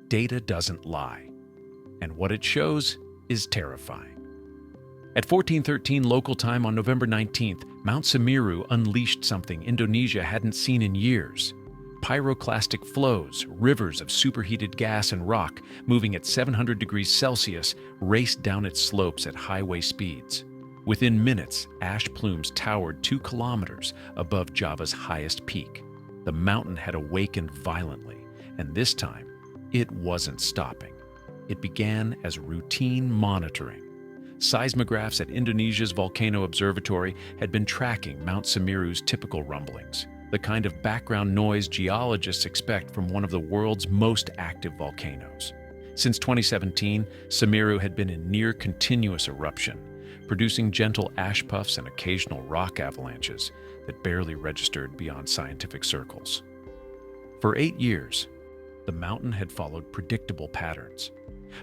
data doesn't lie, and what it shows is terrifying. At 1413 local time on November 19th, Mount Semeru unleashed something Indonesia hadn't seen in years. Pyroclastic flows, rivers of superheated gas and rock moving at 700 degrees Celsius, raced down its slopes at highway speeds. Within minutes, ash plumes towered 2 kilometers above Java's highest peak. The mountain had awakened violently, and this time, it wasn't stopping. It began as routine monitoring. Seismographs at Indonesia's Volcano Observatory had been tracking Mount Semeru's typical rumblings, the kind of background noise geologists expect from one of the world's most active volcanoes. Since 2017, Semeru had been in near-continuous eruption, producing gentle ash puffs and occasional rock avalanches that barely registered beyond scientific circles. For 8 years, the mountain had followed predictable patterns.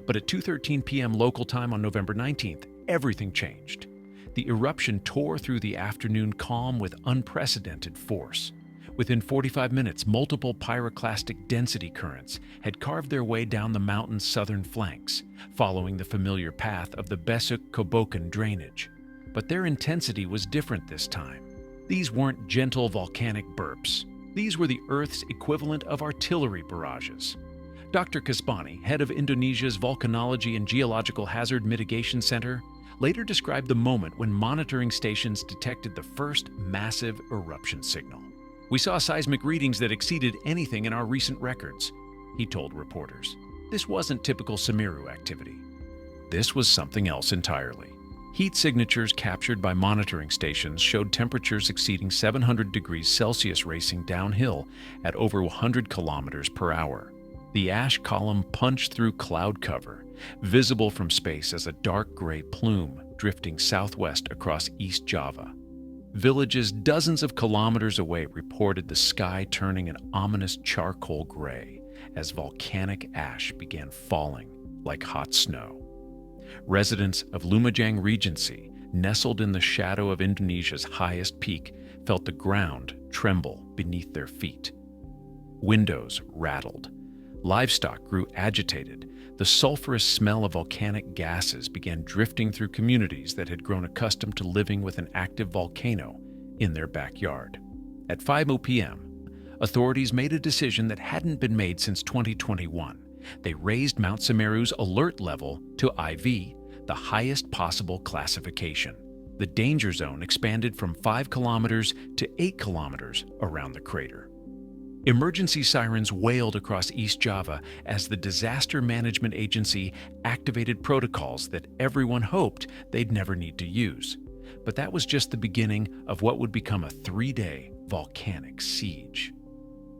But at 2:13 p.m. local time on November 19th, everything changed. The eruption tore through the afternoon calm with unprecedented force. Within 45 minutes, multiple pyroclastic density currents had carved their way down the mountain's southern flanks, following the familiar path of the Besuk-Kobokan drainage. But their intensity was different this time. These weren't gentle volcanic burps. These were the Earth's equivalent of artillery barrages. Dr. Kasbani, head of Indonesia's Volcanology and Geological Hazard Mitigation Center, later described the moment when monitoring stations detected the first massive eruption signal. "We saw seismic readings that exceeded anything in our recent records," he told reporters. This wasn't typical Semeru activity. This was something else entirely. Heat signatures captured by monitoring stations showed temperatures exceeding 700 degrees Celsius racing downhill at over 100 kilometers per hour. The ash column punched through cloud cover, visible from space as a dark gray plume drifting southwest across East Java. Villages dozens of kilometers away reported the sky turning an ominous charcoal gray as volcanic ash began falling like hot snow. Residents of Lumajang Regency, nestled in the shadow of Indonesia's highest peak, felt the ground tremble beneath their feet. Windows rattled. Livestock grew agitated. The sulfurous smell of volcanic gases began drifting through communities that had grown accustomed to living with an active volcano in their backyard. At 5:00 p.m., authorities made a decision that hadn't been made since 2021. They raised Mount Semeru's alert level to IV, the highest possible classification. The danger zone expanded from 5 kilometers to 8 kilometers around the crater. Emergency sirens wailed across East Java as the Disaster Management Agency activated protocols that everyone hoped they'd never need to use. But that was just the beginning of what would become a 3-day volcanic siege.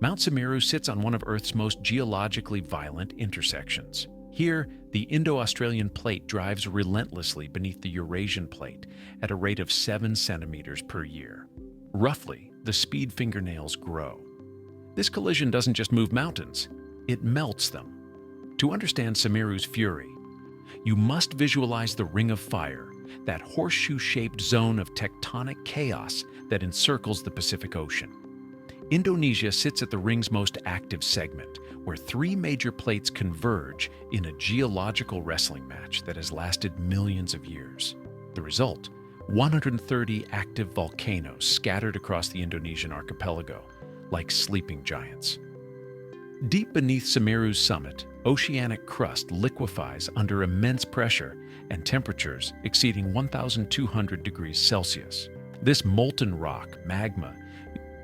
Mount Semeru sits on one of Earth's most geologically violent intersections. Here, the Indo-Australian plate drives relentlessly beneath the Eurasian plate at a rate of 7 centimeters per year. Roughly, the speed fingernails grow. This collision doesn't just move mountains, it melts them. To understand Semeru's fury, you must visualize the Ring of Fire, that horseshoe-shaped zone of tectonic chaos that encircles the Pacific Ocean. Indonesia sits at the ring's most active segment, where 3 major plates converge in a geological wrestling match that has lasted millions of years. The result? 130 active volcanoes scattered across the Indonesian archipelago, like sleeping giants. Deep beneath Semeru's summit, oceanic crust liquefies under immense pressure and temperatures exceeding 1,200 degrees Celsius. This molten rock, magma,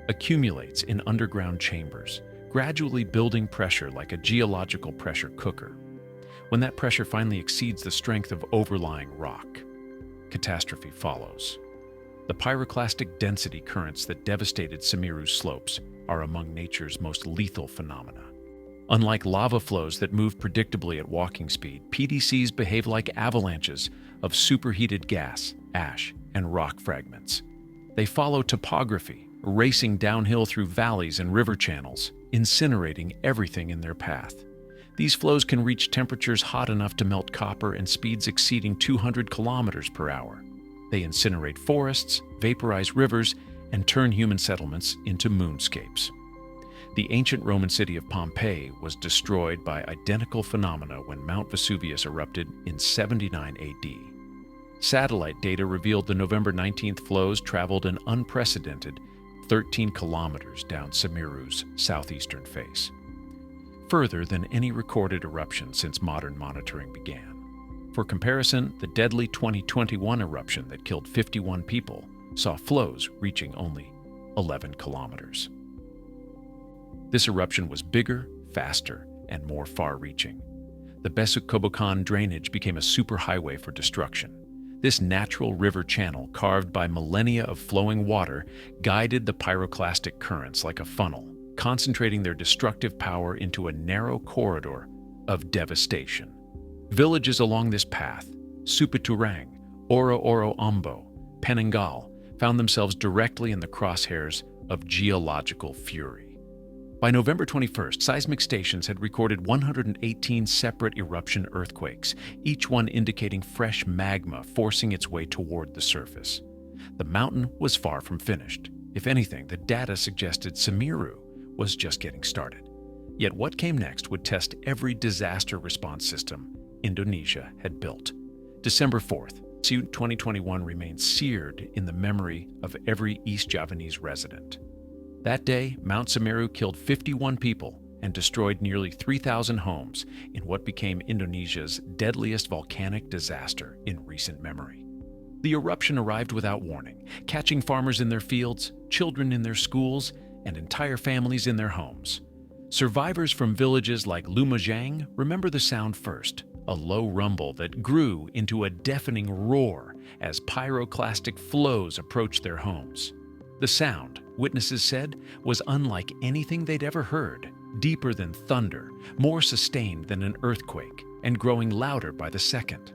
accumulates in underground chambers, gradually building pressure like a geological pressure cooker. When that pressure finally exceeds the strength of overlying rock, catastrophe follows. The pyroclastic density currents that devastated Semeru's slopes are among nature's most lethal phenomena. Unlike lava flows that move predictably at walking speed, PDCs behave like avalanches of superheated gas, ash, and rock fragments. They follow topography, racing downhill through valleys and river channels, incinerating everything in their path. These flows can reach temperatures hot enough to melt copper and speeds exceeding 200 kilometers per hour. They incinerate forests, vaporize rivers, and turn human settlements into moonscapes. The ancient Roman city of Pompeii was destroyed by identical phenomena when Mount Vesuvius erupted in 79 AD. Satellite data revealed the November 19th flows traveled an unprecedented 13 kilometers down Semeru's southeastern face, further than any recorded eruption since modern monitoring began. For comparison, the deadly 2021 eruption that killed 51 people saw flows reaching only 11 kilometers. This eruption was bigger, faster, and more far-reaching. The Besuk-Kobokan drainage became a superhighway for destruction. This natural river channel, carved by millennia of flowing water, guided the pyroclastic currents like a funnel, concentrating their destructive power into a narrow corridor of devastation. Villages along this path, Supiturang, Oro Ombo, Penangal, found themselves directly in the crosshairs of geological fury. By November 21st, seismic stations had recorded 118 separate eruption earthquakes, each one indicating fresh magma forcing its way toward the surface. The mountain was far from finished. If anything, the data suggested Semeru was just getting started. Yet what came next would test every disaster response system Indonesia had built. December 4th, 2021 remains seared in the memory of every East Javanese resident. That day, Mount Semeru killed 51 people and destroyed nearly 3,000 homes in what became Indonesia's deadliest volcanic disaster in recent memory. The eruption arrived without warning, catching farmers in their fields, children in their schools, and entire families in their homes. Survivors from villages like Lumajang remember the sound first, a low rumble that grew into a deafening roar as pyroclastic flows approached their homes. The sound, witnesses said, was unlike anything they'd ever heard, deeper than thunder, more sustained than an earthquake, and growing louder by the second.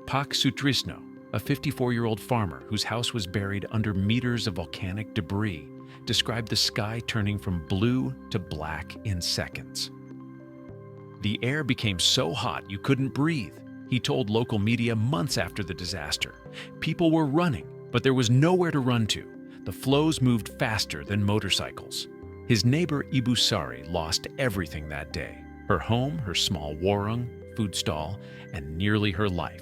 Pak Sutrisno, a 54-year-old farmer whose house was buried under meters of volcanic debris, described the sky turning from blue to black in seconds. The air became so hot you couldn't breathe, he told local media months after the disaster. People were running, but there was nowhere to run to. The flows moved faster than motorcycles. His neighbor Ibu Sari lost everything that day: her home, her small warung, food stall, and nearly her life.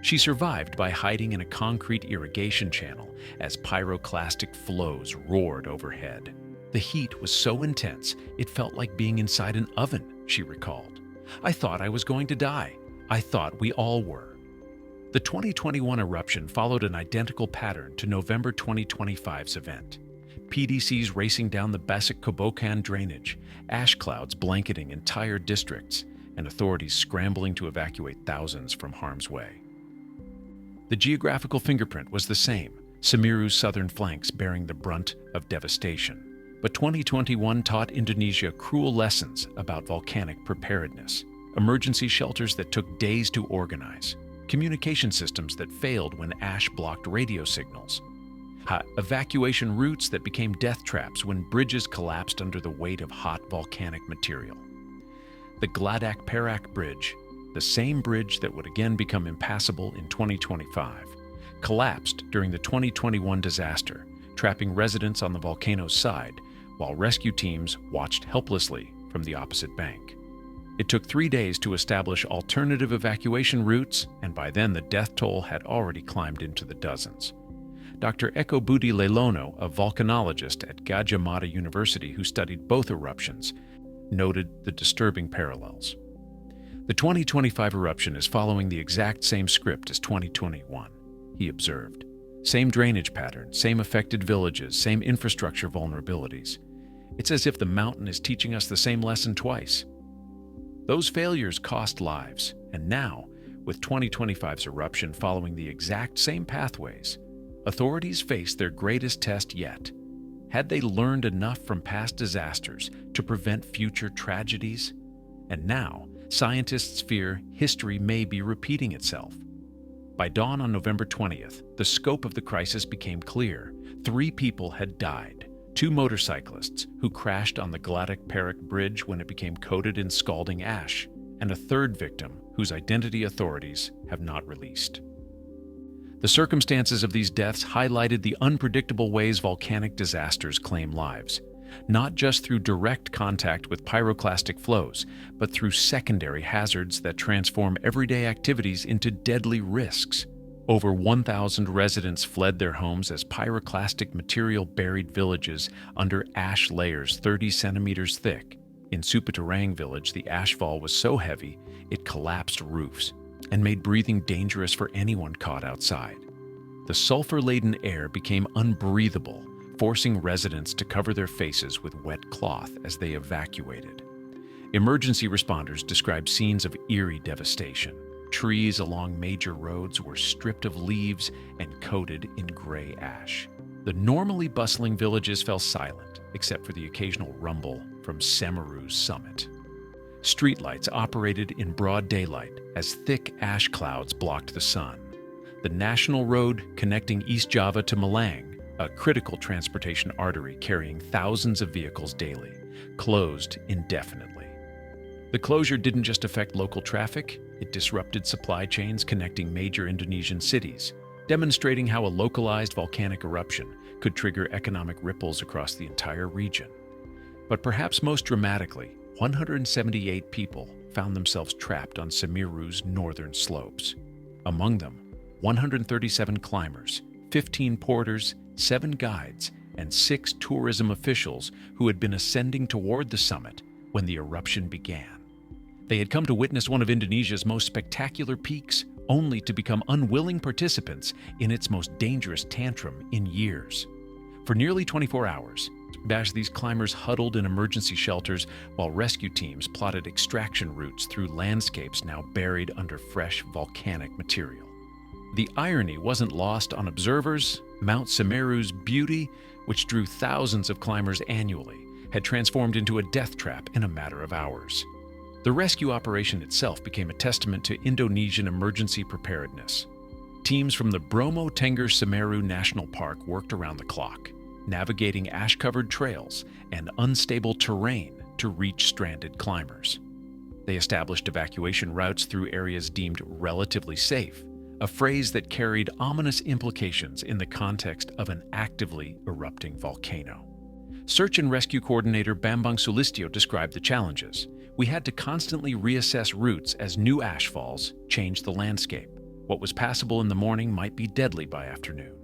She survived by hiding in a concrete irrigation channel as pyroclastic flows roared overhead. The heat was so intense, it felt like being inside an oven, she recalled. I thought I was going to die. I thought we all were. The 2021 eruption followed an identical pattern to November 2025's event. PDCs racing down the Besuk-Kobokan drainage, ash clouds blanketing entire districts, and authorities scrambling to evacuate thousands from harm's way. The geographical fingerprint was the same, Semeru's southern flanks bearing the brunt of devastation. But 2021 taught Indonesia cruel lessons about volcanic preparedness: emergency shelters that took days to organize, communication systems that failed when ash blocked radio signals, evacuation routes that became death traps when bridges collapsed under the weight of hot volcanic material. The Gladak Perak Bridge, the same bridge that would again become impassable in 2025, collapsed during the 2021 disaster, trapping residents on the volcano's side while rescue teams watched helplessly from the opposite bank. It took 3 days to establish alternative evacuation routes, and by then the death toll had already climbed into the dozens. Dr. Eko Budi Lelono, a volcanologist at Gadjah Mada University who studied both eruptions, noted the disturbing parallels. The 2025 eruption is following the exact same script as 2021, he observed. Same drainage pattern, same affected villages, same infrastructure vulnerabilities. It's as if the mountain is teaching us the same lesson twice. Those failures cost lives, and now, with 2025's eruption following the exact same pathways, authorities face their greatest test yet. Had they learned enough from past disasters to prevent future tragedies? And now, scientists fear history may be repeating itself. By dawn on November 20th, the scope of the crisis became clear. 3 people had died. 2 motorcyclists who crashed on the Gladak Perak Bridge when it became coated in scalding ash, and a 3rd victim whose identity authorities have not released. The circumstances of these deaths highlighted the unpredictable ways volcanic disasters claim lives. not just through direct contact with pyroclastic flows, but through secondary hazards that transform everyday activities into deadly risks. Over 1,000 residents fled their homes as pyroclastic material buried villages under ash layers 30 centimeters thick. In Supatarang village, the ashfall was so heavy it collapsed roofs and made breathing dangerous for anyone caught outside. The sulfur-laden air became unbreathable, forcing residents to cover their faces with wet cloth as they evacuated. Emergency responders described scenes of eerie devastation. Trees along major roads were stripped of leaves and coated in gray ash. The normally bustling villages fell silent, except for the occasional rumble from Semeru's summit. Streetlights operated in broad daylight as thick ash clouds blocked the sun. The national road connecting East Java to Malang, a critical transportation artery carrying thousands of vehicles daily, closed indefinitely. The closure didn't just affect local traffic, it disrupted supply chains connecting major Indonesian cities, demonstrating how a localized volcanic eruption could trigger economic ripples across the entire region. But perhaps most dramatically, 178 people found themselves trapped on Semeru's northern slopes. Among them, 137 climbers, 15 porters, 7 guides, and 6 tourism officials who had been ascending toward the summit when the eruption began. They had come to witness one of Indonesia's most spectacular peaks, only to become unwilling participants in its most dangerous tantrum in years. For nearly 24 hours, these climbers huddled in emergency shelters while rescue teams plotted extraction routes through landscapes now buried under fresh volcanic material. The irony wasn't lost on observers. Mount Semeru's beauty, which drew thousands of climbers annually, had transformed into a death trap in a matter of hours. The rescue operation itself became a testament to Indonesian emergency preparedness. Teams from the Bromo Tengger Semeru National Park worked around the clock, navigating ash-covered trails and unstable terrain to reach stranded climbers. They established evacuation routes through areas deemed relatively safe, a phrase that carried ominous implications in the context of an actively erupting volcano. Search and rescue coordinator Bambang Sulistyo described the challenges. We had to constantly reassess routes as new ash falls changed the landscape. What was passable in the morning might be deadly by afternoon.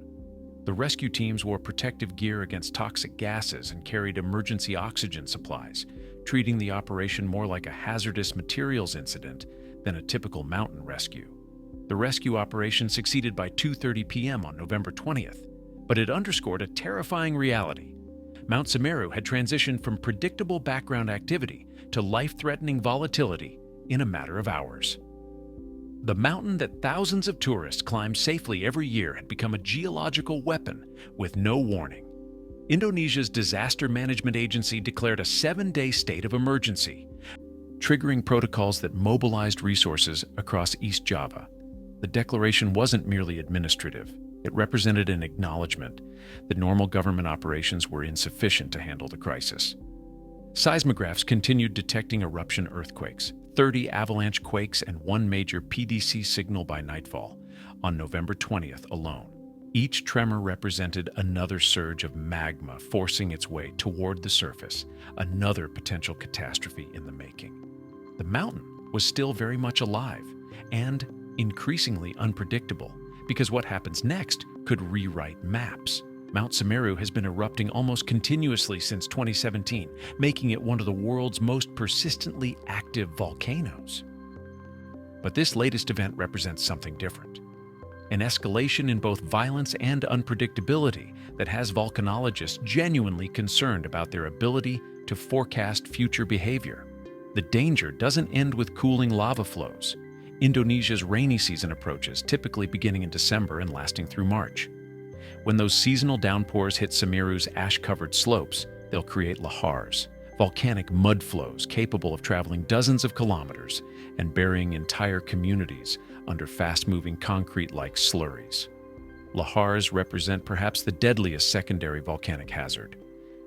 The rescue teams wore protective gear against toxic gases and carried emergency oxygen supplies, treating the operation more like a hazardous materials incident than a typical mountain rescue. The rescue operation succeeded by 2:30 p.m. on November 20th, but it underscored a terrifying reality. Mount Semeru had transitioned from predictable background activity to life-threatening volatility in a matter of hours. The mountain that thousands of tourists climb safely every year had become a geological weapon with no warning. Indonesia's disaster management agency declared a 7-day state of emergency, triggering protocols that mobilized resources across East Java. The declaration wasn't merely administrative. It represented an acknowledgement that normal government operations were insufficient to handle the crisis. Seismographs continued detecting eruption earthquakes, 30 avalanche quakes, and 1 major PDC signal by nightfall on November 20th alone. Each tremor represented another surge of magma forcing its way toward the surface, another potential catastrophe in the making. The mountain was still very much alive and increasingly unpredictable, because what happens next could rewrite maps. Mount Semeru has been erupting almost continuously since 2017, making it one of the world's most persistently active volcanoes. But this latest event represents something different. An escalation in both violence and unpredictability that has volcanologists genuinely concerned about their ability to forecast future behavior. The danger doesn't end with cooling lava flows. Indonesia's rainy season approaches, typically beginning in December and lasting through March. When those seasonal downpours hit Semeru's ash-covered slopes, they'll create lahars, volcanic mud flows capable of traveling dozens of kilometers and burying entire communities under fast-moving concrete-like slurries. Lahars represent perhaps the deadliest secondary volcanic hazard.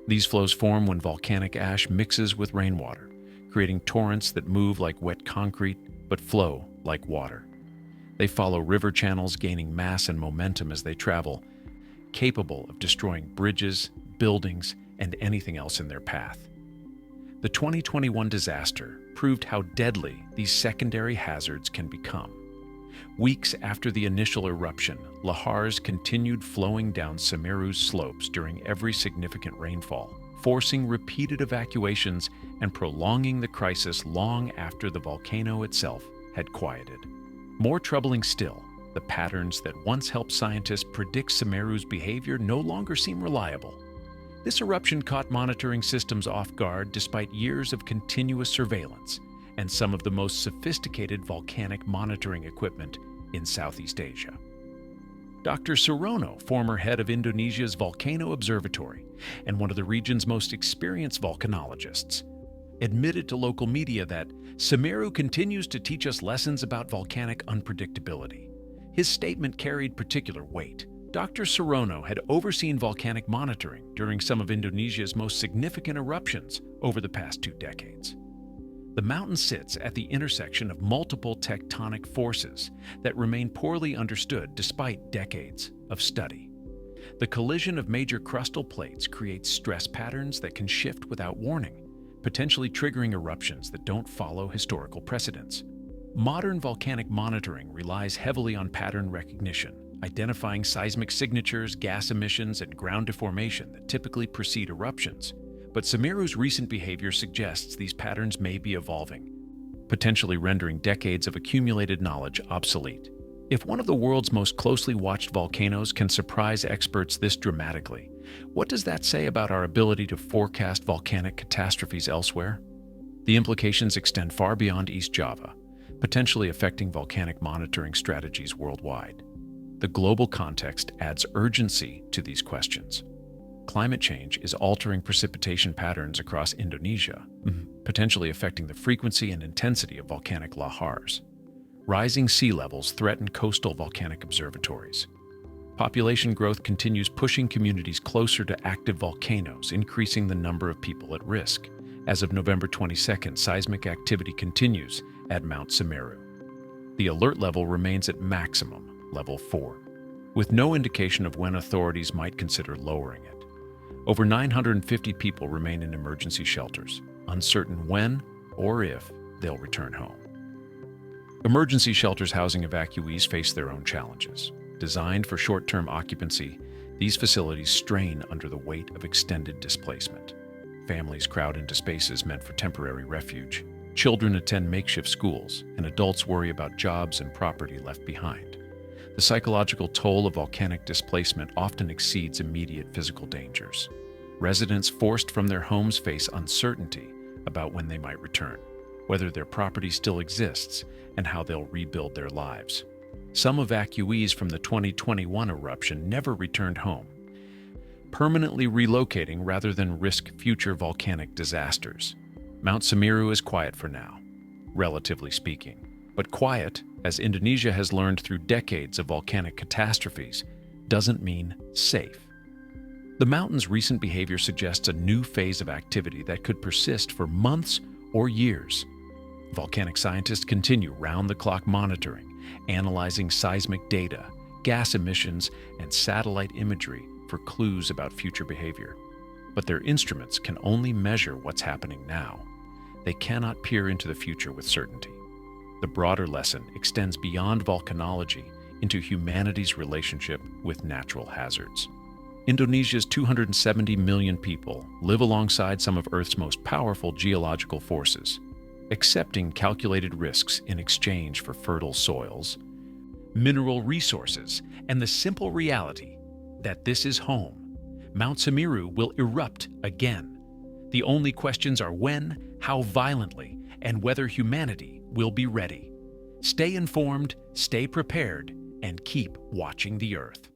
These flows form when volcanic ash mixes with rainwater, creating torrents that move like wet concrete but flow like water. They follow river channels, gaining mass and momentum as they travel, capable of destroying bridges, buildings, and anything else in their path. The 2021 disaster proved how deadly these secondary hazards can become. Weeks after the initial eruption, lahars continued flowing down Semeru's slopes during every significant rainfall, forcing repeated evacuations and prolonging the crisis long after the volcano itself had quieted. More troubling still, the patterns that once helped scientists predict Semeru's behavior no longer seem reliable. This eruption caught monitoring systems off guard despite years of continuous surveillance and some of the most sophisticated volcanic monitoring equipment in Southeast Asia. Dr. Surono, former head of Indonesia's Volcano Observatory and one of the region's most experienced volcanologists, admitted to local media that Semeru continues to teach us lessons about volcanic unpredictability. His statement carried particular weight. Dr. Surono had overseen volcanic monitoring during some of Indonesia's most significant eruptions over the past 2 decades. The mountain sits at the intersection of multiple tectonic forces that remain poorly understood despite decades of study. The collision of major crustal plates creates stress patterns that can shift without warning, potentially triggering eruptions that don't follow historical precedents. Modern volcanic monitoring relies heavily on pattern recognition, identifying seismic signatures, gas emissions, and ground deformation that typically precede eruptions. But Semeru's recent behavior suggests these patterns may be evolving, potentially rendering decades of accumulated knowledge obsolete. If one of the world's most closely watched volcanoes can surprise experts this dramatically, what does that say about our ability to forecast volcanic catastrophes elsewhere? The implications extend far beyond East Java, potentially affecting volcanic monitoring strategies worldwide. The global context adds urgency to these questions. Climate change is altering precipitation patterns across Indonesia, potentially affecting the frequency and intensity of volcanic lahars. Rising sea levels threaten coastal volcanic observatories. Population growth continues pushing communities closer to active volcanoes, increasing the number of people at risk. As of November 22nd, seismic activity continues at Mount Semeru. The alert level remains at maximum, level 4, with no indication of when authorities might consider lowering it. Over 950 people remain in emergency shelters, uncertain when or if they'll return home. Emergency shelters housing evacuees face their own challenges. Designed for short-term occupancy, these facilities strain under the weight of extended displacement. Families crowd into spaces meant for temporary refuge. Children attend makeshift schools, and adults worry about jobs and property left behind. The psychological toll of volcanic displacement often exceeds immediate physical dangers. Residents forced from their homes face uncertainty about when they might return, whether their property still exists, and how they'll rebuild their lives. Some evacuees from the 2021 eruption never returned home, permanently relocating rather than risk future volcanic disasters. Mount Semeru is quiet for now, relatively speaking. But quiet, as Indonesia has learned through decades of volcanic catastrophes, doesn't mean safe. The mountain's recent behavior suggests a new phase of activity that could persist for months or years. Volcanic scientists continue round-the-clock monitoring, analyzing seismic data, gas emissions, and satellite imagery for clues about future behavior. But their instruments can only measure what's happening now. They cannot peer into the future with certainty. The broader lesson extends beyond volcanology into humanity's relationship with natural hazards. Indonesia's 270 million people live alongside some of Earth's most powerful geological forces, accepting calculated risks in exchange for fertile soils, mineral resources, and the simple reality that this is home. Mount Semeru will erupt again. The only questions are when, how violently, and whether humanity will be ready. Stay informed, stay prepared, and keep watching the Earth.